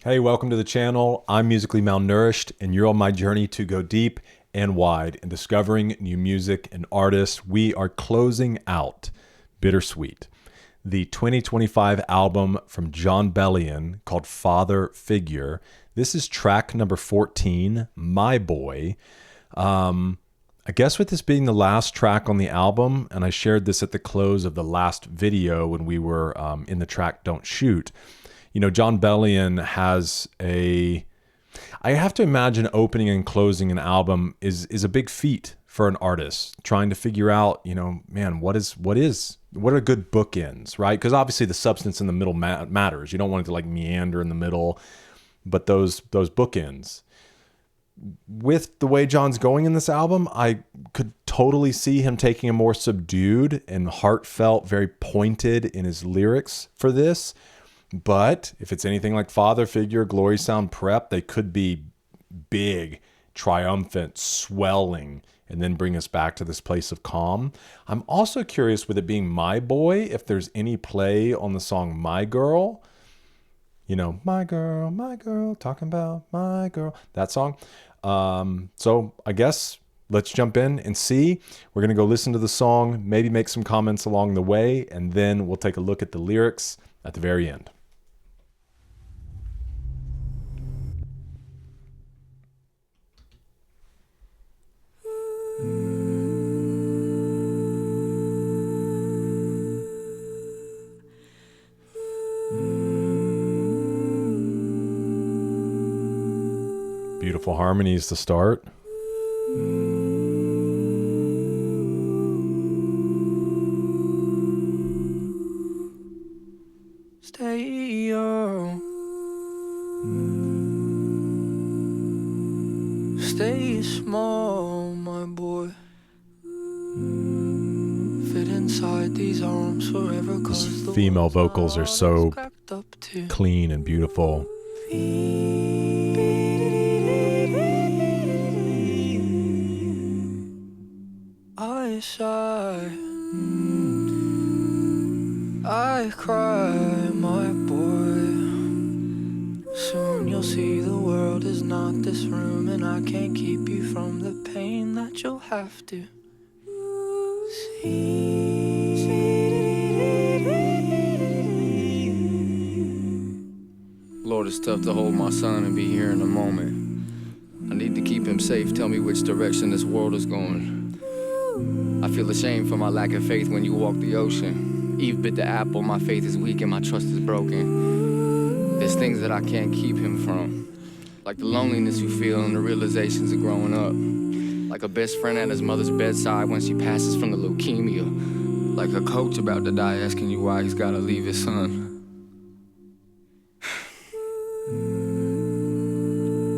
Hey, welcome to the channel. I'm Musically Malnourished, and you're on my journey to go deep and wide in discovering new music and artists. We are closing out Bittersweet, the 2025 album from Jon Bellion called Father Figure. This is track number 14, My Boy. I guess with this being the last track on the album, and I shared this at the close of the last video when we were in the track Don't Shoot, Jon Bellion has I have to imagine opening and closing an album is a big feat for an artist, trying to figure out, man, what are good bookends, right? Because obviously the substance in the middle matters. You don't want it to like meander in the middle, but those bookends. With the way Jon's going in this album, I could totally see him taking a more subdued and heartfelt, very pointed in his lyrics for this. But if it's anything like Father Figure, Glory Sound Prep, they could be big, triumphant, swelling, and then bring us back to this place of calm. I'm also curious, with it being My Boy, if there's any play on the song My Girl. My girl, talking about my girl, that song. So I guess let's jump in and see. We're going to go listen to the song, maybe make some comments along the way, and then we'll take a look at the lyrics at the very end. Beautiful harmonies to start. Stay young. Stay small, my boy. Fit inside these arms forever, 'cause the Female world's not vocals are all so it's cracked up to. clean and beautiful. I sigh, I cry, my boy. Soon you'll see the world is not this room, and I can't keep you from the pain that you'll have to Lord, it's tough to hold my son and be here in a moment. I need to keep him safe. Tell me which direction this world is going. I feel ashamed for my lack of faith when you walk the ocean. Eve bit the apple, my faith is weak and my trust is broken. There's things that I can't keep him from, like the loneliness you feel and the realizations of growing up. Like a best friend at his mother's bedside when she passes from the leukemia. Like a coach about to die asking you why he's gotta leave his son.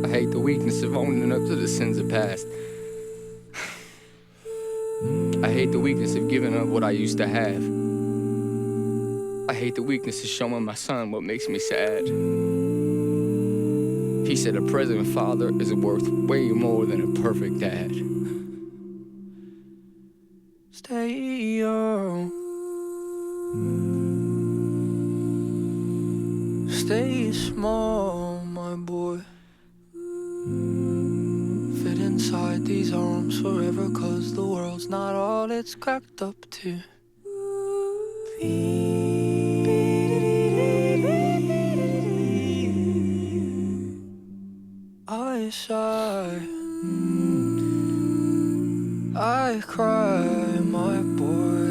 I hate the weakness of owning up to the sins of past. I hate the weakness of giving up what I used to have. I hate the weakness of showing my son what makes me sad. He said a present father is worth way more than a perfect dad. stay young. Stay small, my boy. Fit inside these arms forever, 'cause the world's not all it's cracked up to be. I sigh, I cry, my boy.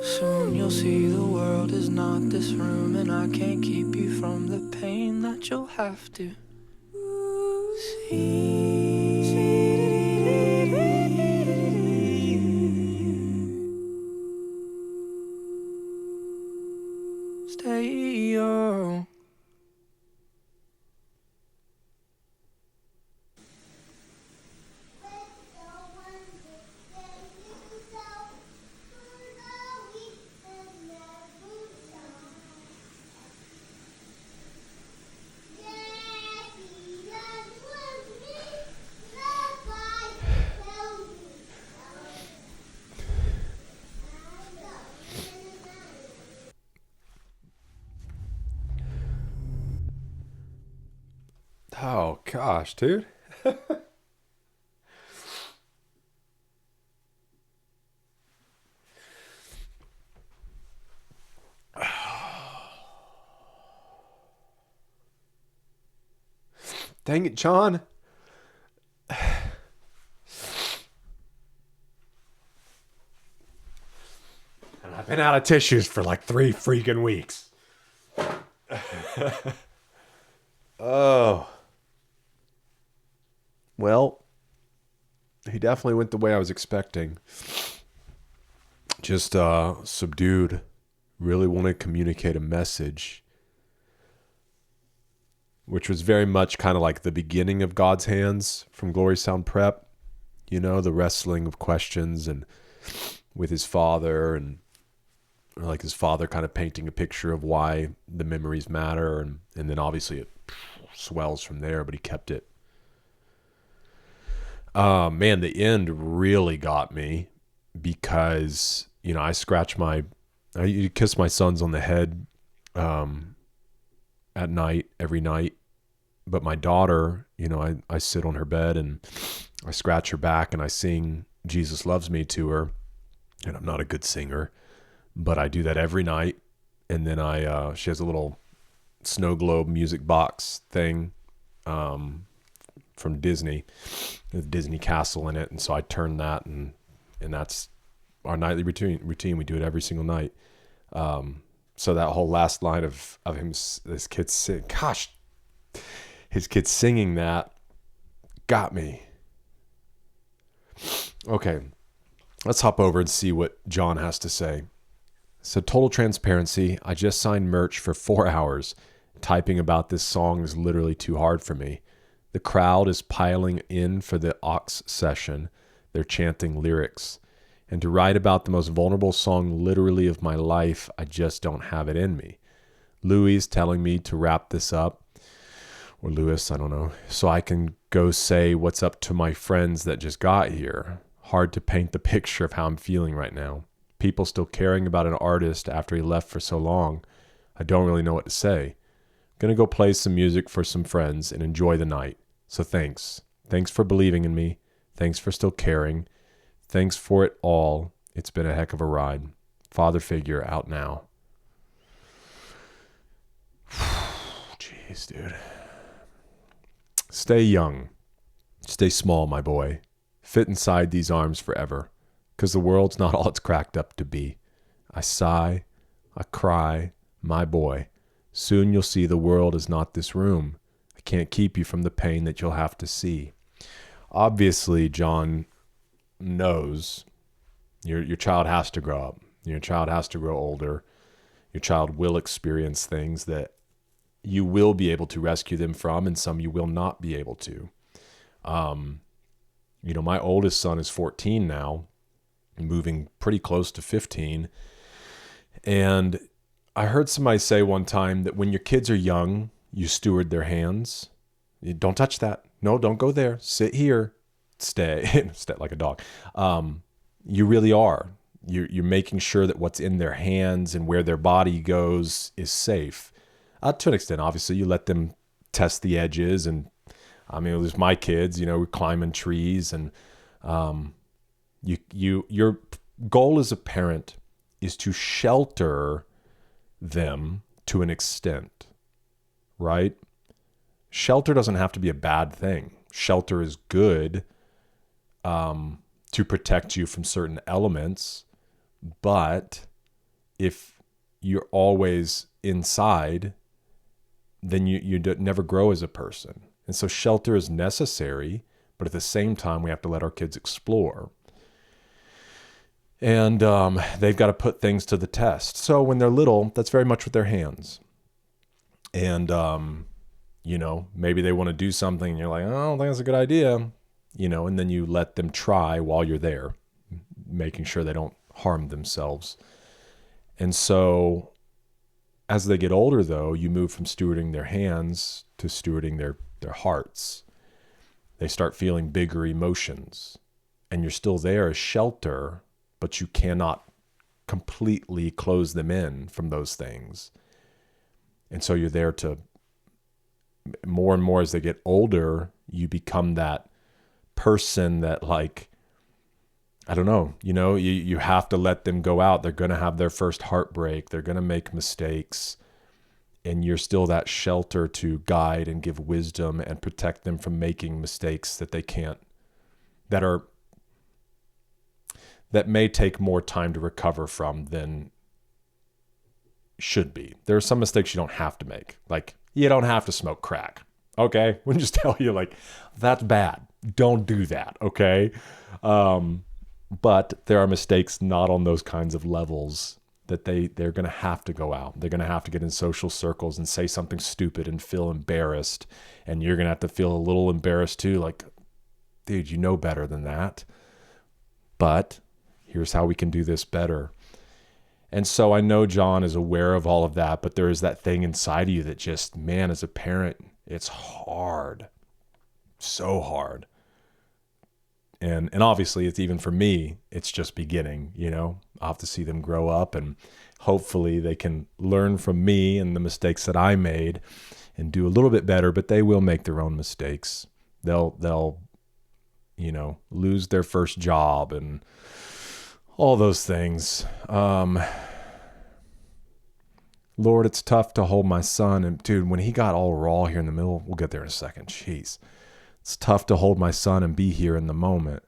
Soon you'll see the world is not this room, and I can't keep you from the pain that you'll have to stay young. Oh, gosh, dude. Dang it, Jon. And I've been out of tissues for like 3 freaking weeks. Oh. Well, he definitely went the way I was expecting. Just subdued. Really wanted to communicate a message, which was very much kind of like the beginning of God's Hands from Glory Sound Prep. You know, the wrestling of questions and with his father, and like his father kind of painting a picture of why the memories matter. And then obviously it swells from there, but he kept it. Man, the end really got me because, you know, I kiss my sons on the head at night, every night. But my daughter, you know, I sit on her bed and I scratch her back and I sing Jesus Loves Me to her. And I'm not a good singer, but I do that every night. And then she has a little snow globe music box thing from Disney, with Disney Castle in it. And so I turn that, and that's our nightly routine. We do it every single night. So that whole last line of him, his kids singing that got me. Okay, let's hop over and see what Jon has to say. So, total transparency, I just signed merch for 4 hours. Typing about this song is literally too hard for me. The crowd is piling in for the aux session. They're chanting lyrics. And to write about the most vulnerable song literally of my life, I just don't have it in me. Louis is telling me to wrap this up, or Lewis, I don't know, so I can go say what's up to my friends that just got here. Hard to paint the picture of how I'm feeling right now. People still caring about an artist after he left for so long. I don't really know what to say. Gonna go play some music for some friends and enjoy the night. So thanks. Thanks for believing in me. Thanks for still caring. Thanks for it all. It's been a heck of a ride. Father figure out now. Jeez, dude. Stay young. Stay small, my boy. Fit inside these arms forever. 'Cause the world's not all it's cracked up to be. I sigh. I cry. My boy. Soon you'll see the world is not this room. I can't keep you from the pain that you'll have to see. Obviously, Jon knows your child has to grow up. Your child has to grow older. Your child will experience things that you will be able to rescue them from, and some you will not be able to. You know, my oldest son is 14 now, moving pretty close to 15. And I heard somebody say one time that when your kids are young, you steward their hands. You don't touch that. No, don't go there. Sit here. Stay. Stay like a dog. You really are. You're making sure that what's in their hands and where their body goes is safe. To an extent, obviously, you let them test the edges. And I mean, it was my kids, you know, we're climbing trees. And your goal as a parent is to shelter them to an extent, right? Shelter doesn't have to be a bad thing. Shelter is good to protect you from certain elements. But if you're always inside, then you never grow as a person. And so shelter is necessary, but at the same time, we have to let our kids explore. And they've got to put things to the test. So when they're little, that's very much with their hands. And, you know, maybe they want to do something and you're like, oh, I don't think that's a good idea. You know, and then you let them try while you're there, making sure they don't harm themselves. And so as they get older, though, you move from stewarding their hands to stewarding their hearts. They start feeling bigger emotions. And you're still there as shelter, but you cannot completely close them in from those things. And so you're there to more and more as they get older, you become that person that, like, I don't know, you have to let them go out. They're going to have their first heartbreak. They're going to make mistakes. And you're still that shelter to guide and give wisdom and protect them from making mistakes that they can't, that may take more time to recover from than should be. There are some mistakes you don't have to make. Like, you don't have to smoke crack. Okay? We just tell you, like, that's bad. Don't do that. Okay? But there are mistakes not on those kinds of levels that they're going to have to go out. They're going to have to get in social circles and say something stupid and feel embarrassed. And you're going to have to feel a little embarrassed too. Like, dude, you know better than that. But here's how we can do this better. And so I know Jon is aware of all of that, but there is that thing inside of you that just, man, as a parent, it's hard. So hard. And obviously it's even for me, it's just beginning, I'll have to see them grow up, and hopefully they can learn from me and the mistakes that I made and do a little bit better, but they will make their own mistakes. They'll lose their first job and all those things. Lord, it's tough to hold my son. And dude, when he got all raw here in the middle, we'll get there in a second. Jeez. It's tough to hold my son and be here in the moment.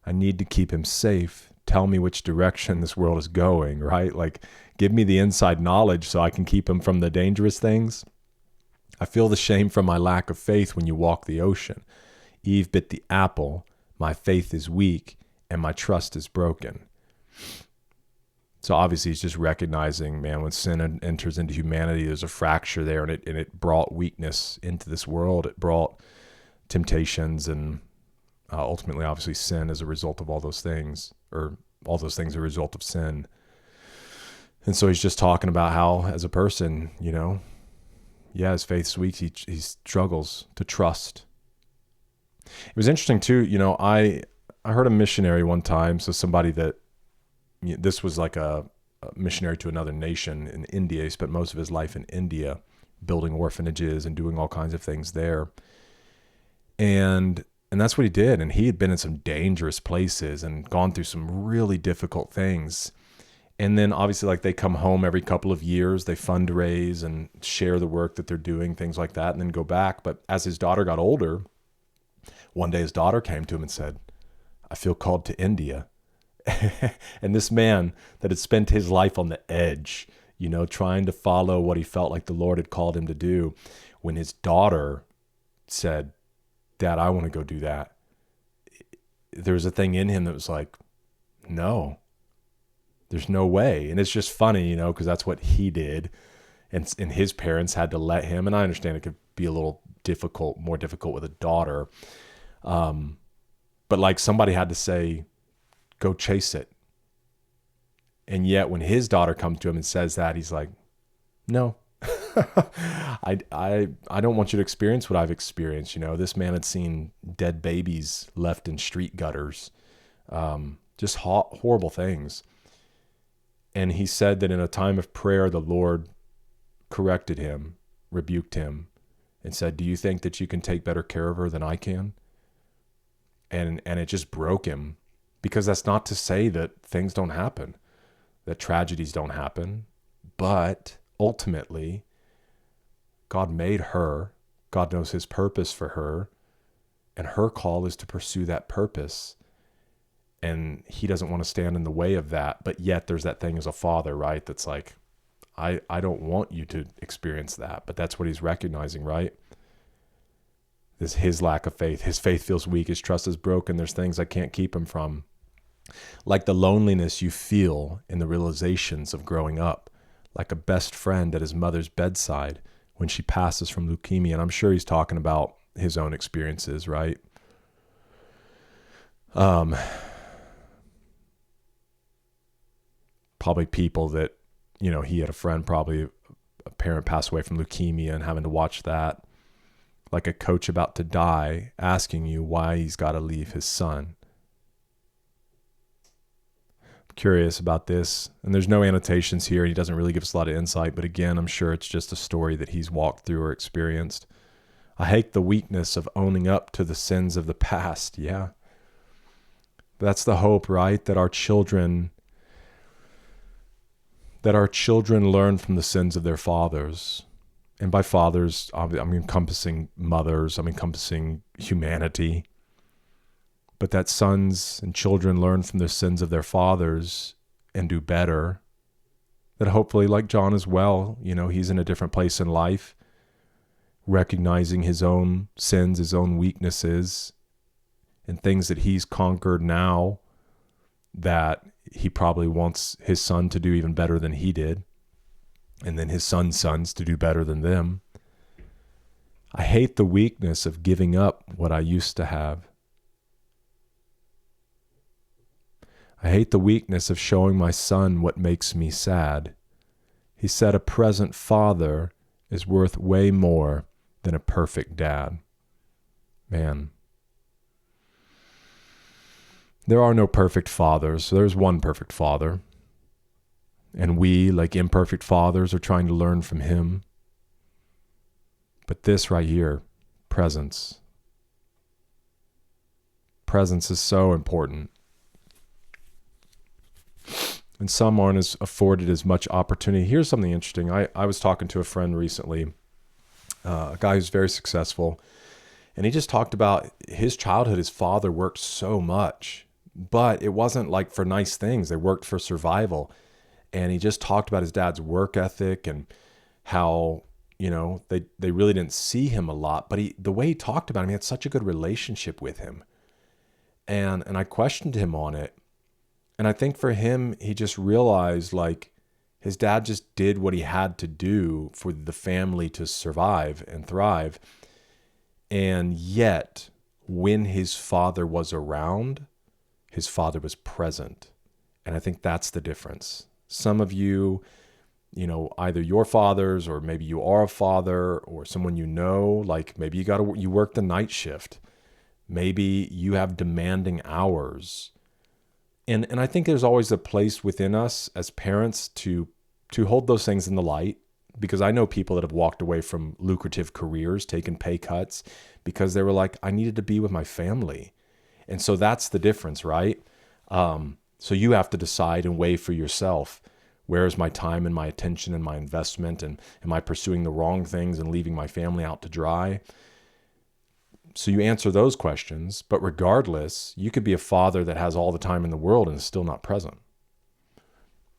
I need to keep him safe. Tell me which direction this world is going, right? Like, give me the inside knowledge so I can keep him from the dangerous things. I feel the shame from my lack of faith when you walk the ocean. Eve bit the apple. My faith is weak and my trust is broken. So obviously he's just recognizing, man, when sin enters into humanity, there's a fracture there, and it brought weakness into this world. It brought temptations and ultimately, obviously, sin as a result of all those things, or all those things are a result of sin. And so he's just talking about how, as a person, his faith's weak. He struggles to trust. It was interesting too. I heard a missionary one time. So somebody that, this was like a missionary to another nation in India. He spent most of his life in India building orphanages and doing all kinds of things there. And that's what he did. And he had been in some dangerous places and gone through some really difficult things. And then obviously, like, they come home every couple of years, they fundraise and share the work that they're doing, things like that, and then go back. But as his daughter got older, one day his daughter came to him and said, I feel called to India. And this man that had spent his life on the edge, trying to follow what he felt like the Lord had called him to do, when his daughter said, Dad, I want to go do that, there was a thing in him that was like, no, there's no way. And it's just funny, because that's what he did. And his parents had to let him. And I understand it could be a little more difficult with a daughter. But like, somebody had to say, go chase it. And yet when his daughter comes to him and says that, he's like, no, I don't want you to experience what I've experienced. This man had seen dead babies left in street gutters, just horrible things. And he said that in a time of prayer, the Lord corrected him, rebuked him, and said, do you think that you can take better care of her than I can? And it just broke him, because that's not to say that things don't happen, that tragedies don't happen, but ultimately, God made her. God knows his purpose for her, and her call is to pursue that purpose. And he doesn't want to stand in the way of that. But yet there's that thing as a father, right? That's like, I don't want you to experience that. But that's what he's recognizing, right? This his lack of faith. His faith feels weak. His trust is broken. There's things I can't keep him from. Like the loneliness you feel in the realizations of growing up. Like a best friend at his mother's bedside when she passes from leukemia. And I'm sure he's talking about his own experiences, right? Probably people that, he had a friend, probably a parent passed away from leukemia, and having to watch that. Like a coach about to die asking you why he's got to leave his son. Curious about this, and there's no annotations here. He doesn't really give us a lot of insight, but again, I'm sure it's just a story that he's walked through or experienced. I hate the weakness of owning up to the sins of the past. Yeah. That's the hope, right? That our children learn from the sins of their fathers. And by fathers, I'm encompassing mothers, I'm encompassing humanity. But that sons and children learn from the sins of their fathers and do better. That hopefully, like Jon as well, he's in a different place in life, recognizing his own sins, his own weaknesses, and things that he's conquered now that he probably wants his son to do even better than he did, and then his son's sons to do better than them. I hate the weakness of giving up what I used to have. I hate the weakness of showing my son what makes me sad. He said a present father is worth way more than a perfect dad. Man. There are no perfect fathers. There's one perfect father. And we, like imperfect fathers, are trying to learn from him. But this right here, presence. Presence is so important. And some aren't as afforded as much opportunity. Here's something interesting. I was talking to a friend recently, a guy who's very successful, and he just talked about his childhood. His father worked so much, but it wasn't like for nice things. They worked for survival. And he just talked about his dad's work ethic and how, they really didn't see him a lot. But the way he talked about him, he had such a good relationship with him. And I questioned him on it. And I think for him, he just realized like his dad just did what he had to do for the family to survive and thrive. And yet, when his father was around, his father was present. And I think that's the difference. Some of you, either your fathers or maybe you are a father or someone like maybe you work the night shift. Maybe you have demanding hours. And I think there's always a place within us as parents to hold those things in the light, because I know people that have walked away from lucrative careers, taken pay cuts, because they were like, I needed to be with my family. And so that's the difference, right? So you have to decide and weigh for yourself, where is my time and my attention and my investment, and am I pursuing the wrong things and leaving my family out to dry? So you answer those questions, but regardless, you could be a father that has all the time in the world and is still not present.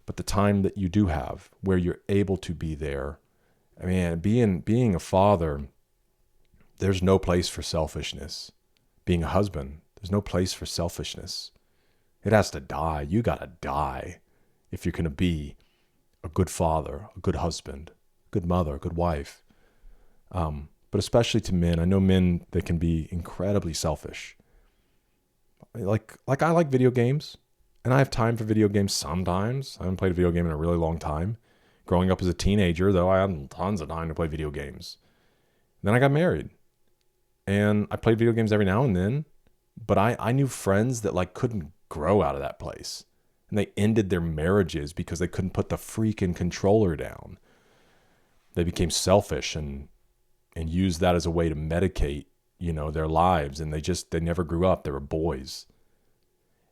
But the time that you do have, where you're able to be there, being a father, there's no place for selfishness. Being a husband, there's no place for selfishness. It has to die. You gotta die if you're gonna be a good father, a good husband, good mother, good wife. But especially to men, I know men that can be incredibly selfish. Like I like video games, and I have time for video games sometimes. I haven't played a video game in a really long time. Growing up as a teenager, though, I had tons of time to play video games. Then I got married, and I played video games every now and then, but I knew friends that like couldn't grow out of that place. And they ended their marriages because they couldn't put the freaking controller down. They became selfish and used that as a way to medicate, their lives. And they never grew up. They were boys.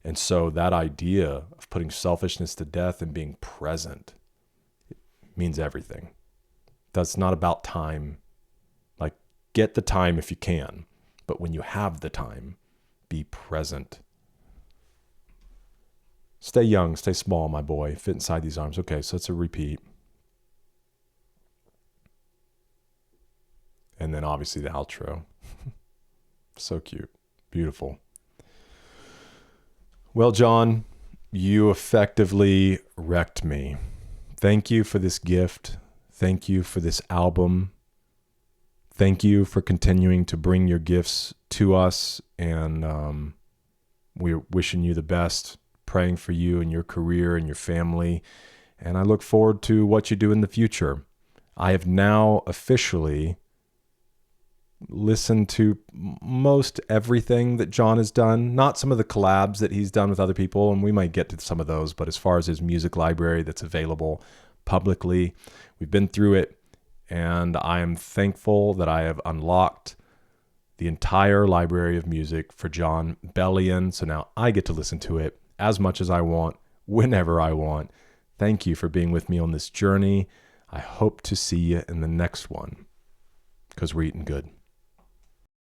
And so that idea of putting selfishness to death and being present means everything. That's not about time. Like, get the time if you can. But when you have the time, be present. Stay young, stay small, my boy. Fit inside these arms. Okay, so it's a repeat. And then obviously the outro. So cute. Beautiful. Well, Jon, you effectively wrecked me. Thank you for this gift. Thank you for this album. Thank you for continuing to bring your gifts to us. And we're wishing you the best, praying for you and your career and your family. And I look forward to what you do in the future. I have now officially listened to most everything that Jon has done, not some of the collabs that he's done with other people, and we might get to some of those, but as far as his music library that's available publicly, we've been through it And I am thankful that I have unlocked the entire library of music for Jon Bellion. So now I get to listen to it as much as I want, whenever I want. Thank you for being with me on this journey. I hope to see you in the next one, because we're eating good.